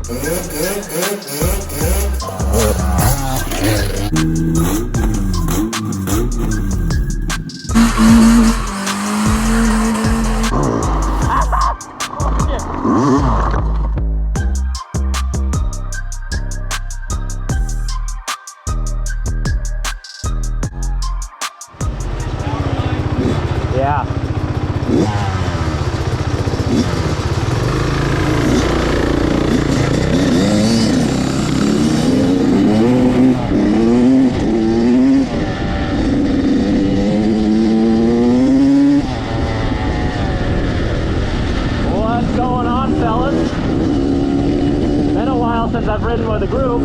Yeah. What's going on, fellas? Been a while since I've ridden with a group.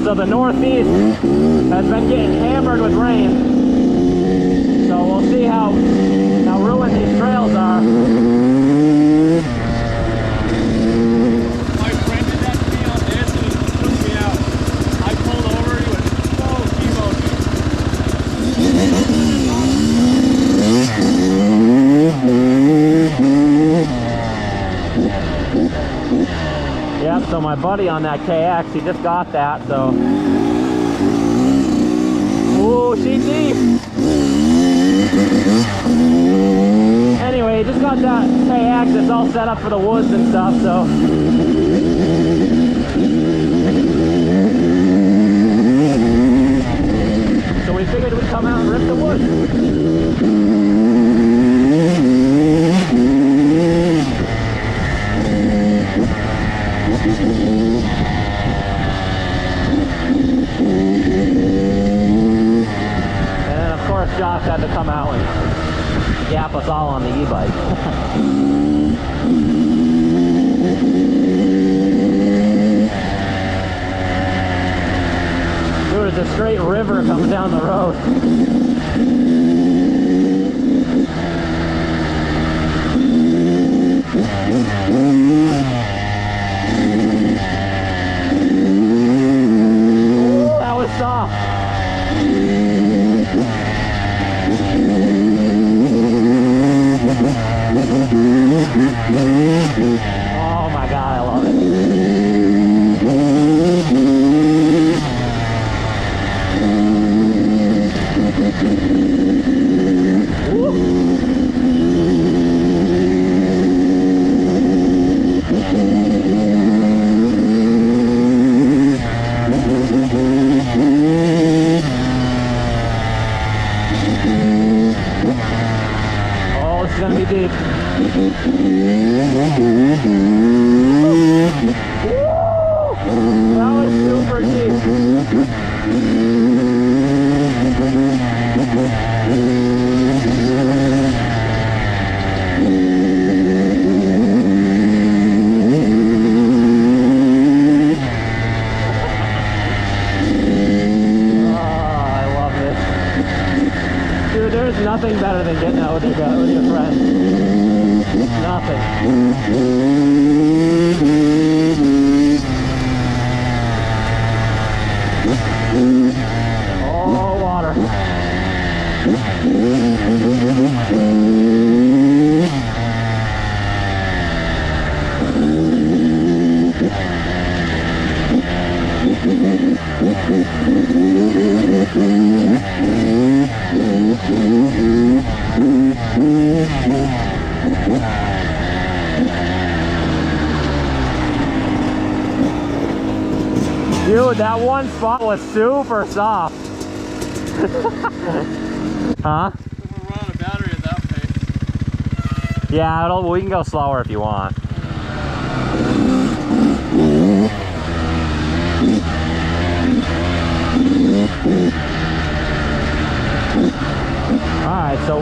So the northeast has been getting hammered with rain. So we'll see how ruined these trails are. My friend did that to me on this and it took me out. I pulled over, he was full T-motion. Yep, so my buddy on that KX, he just got that, so. Ooh, she's deep. Anyway, he just got that KX, it's all set up for the woods and stuff, so. So we figured we'd come out and rip the woods. Josh had to come out and gap us all on the e-bike. There's a straight river coming down the road. Ooh, that was soft. Oh my God, I love it. Oh, it's gonna be deep. That was super deep. Oh, I love this. Dude, there's nothing better than getting out with your friends. Nothing. Oh, water. Dude, that one spot was super soft. Huh? We're running a battery at that pace. Yeah, we can go slower if you want. Alright, so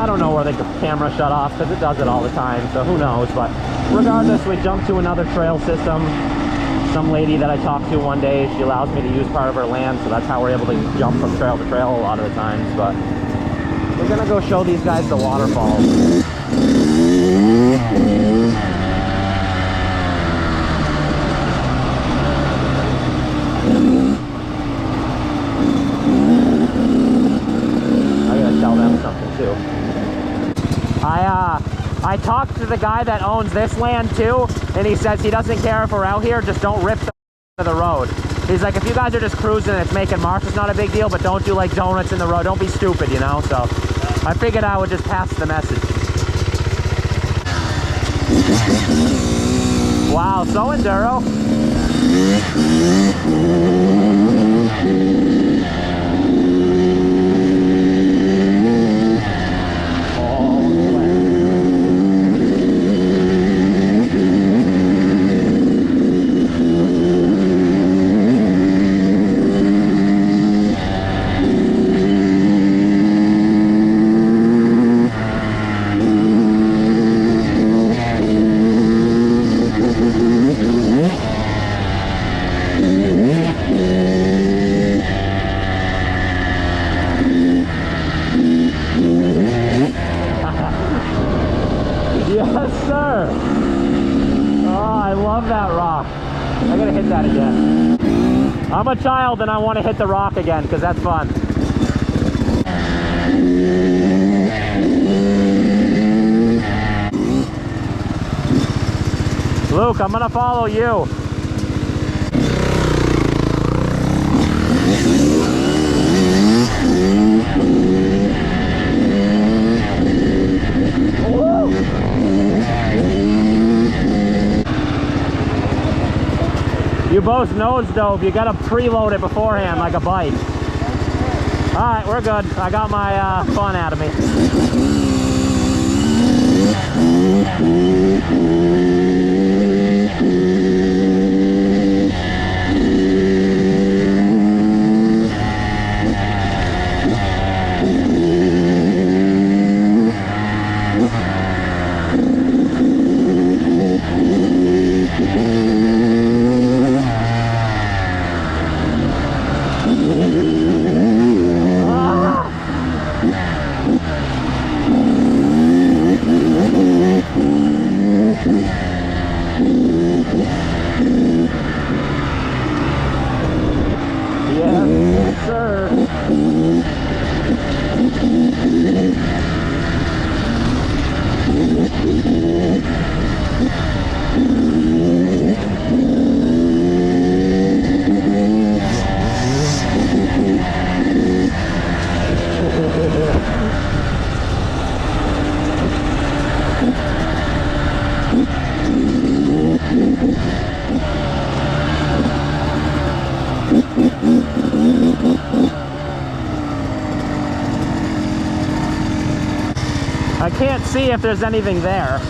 I don't know where the camera shut off because it does it all the time, so who knows, but regardless, we jumped to another trail system. some lady that I talked to one day, she allows me to use part of her land, so that's how we're able to jump from trail to trail a lot of the times. But we're gonna go show these guys the waterfalls. I gotta tell them something too. I talked to the guy that owns this land too, and he says he doesn't care if we're out here, just don't rip the road. He's like, if you guys are just cruising and it's making marks, it's not a big deal, but don't do like donuts in the road. Don't be stupid, you know? So I figured I would just pass the message. Wow, so Enduro. Yes, sir. Oh, I love that rock. I gotta hit that again. I'm a child and I want to hit the rock again because that's fun. Luke, I'm gonna follow you. You both nose dove. You gotta preload it beforehand like a bike. Alright, we're good. I got my fun out of me. Yes, sir. I can't see if there's anything there.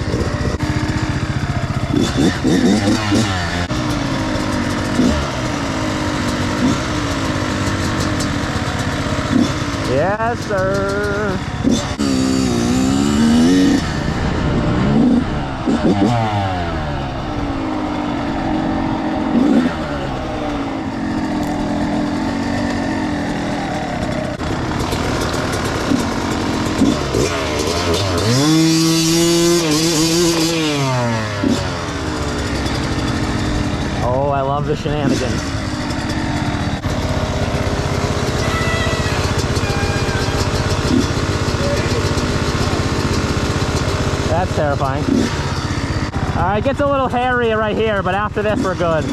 Yes, sir. Oh, I love the shenanigans. That's terrifying. Alright, it gets a little hairy right here, but after this we're good.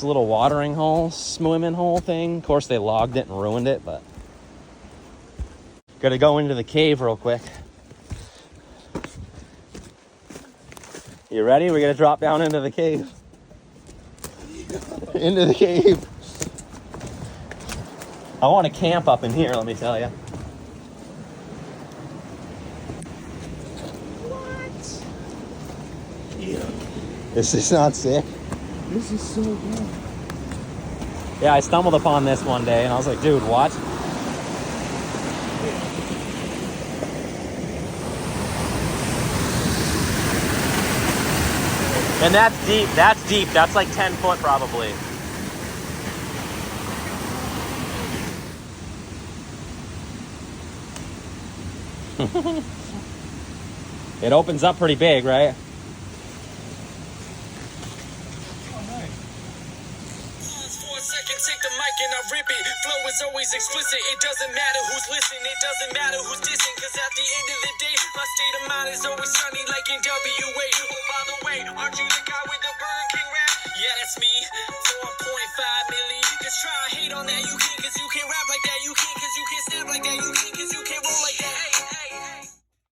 little watering hole, swimming hole thing. Of course, they logged it and ruined it, but gotta go into the cave real quick. You ready? We're gonna drop down into the cave. Into the cave. I want to camp up in here, let me tell you. What? Yeah. This is not sick. This is so good. Yeah, I stumbled upon this one day and I was like, dude, what? And that's deep. That's deep. That's like 10 foot probably. It opens up pretty big, right? Take the mic and I rip it. Flow is always explicit. It doesn't matter who's listening. It doesn't matter who's dissing. Cause at the end of the day, my state of mind is always sunny like in WA. Oh, by the way, aren't you the guy with the Burger King rap? Yeah, that's me. 4.5 million. Just try to hate on that. You can't cause you can't rap like that. You